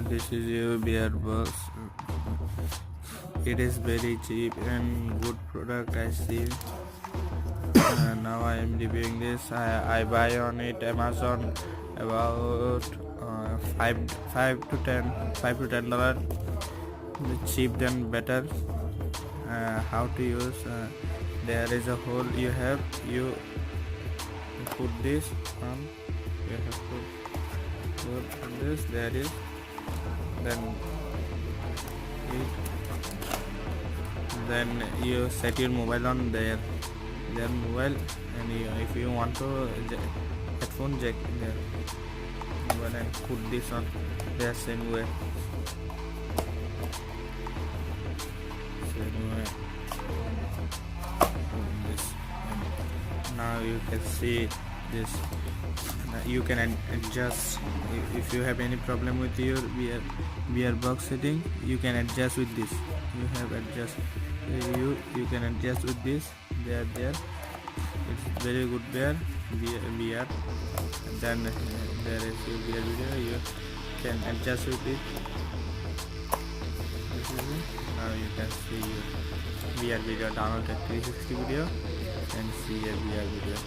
This is your beer box. It is very cheap and good product, I see. Now I am reviewing this. I buy on it Amazon about five to ten dollar. Cheap than better. How to use? There is a hole you have. You put this on. You have to put on this. There is. Then you set your mobile on their mobile, and if you want to headphone jack there, when I put this on the same way. This, and now you can see this. You can adjust if you have any problem with your beer box setting. You can adjust with this. You have adjust. You can adjust with this. There. It's very good beer. And then there is your beer video. You can adjust with it. This is it. Now you can see your beer video. Download a 360 video and see a beer video.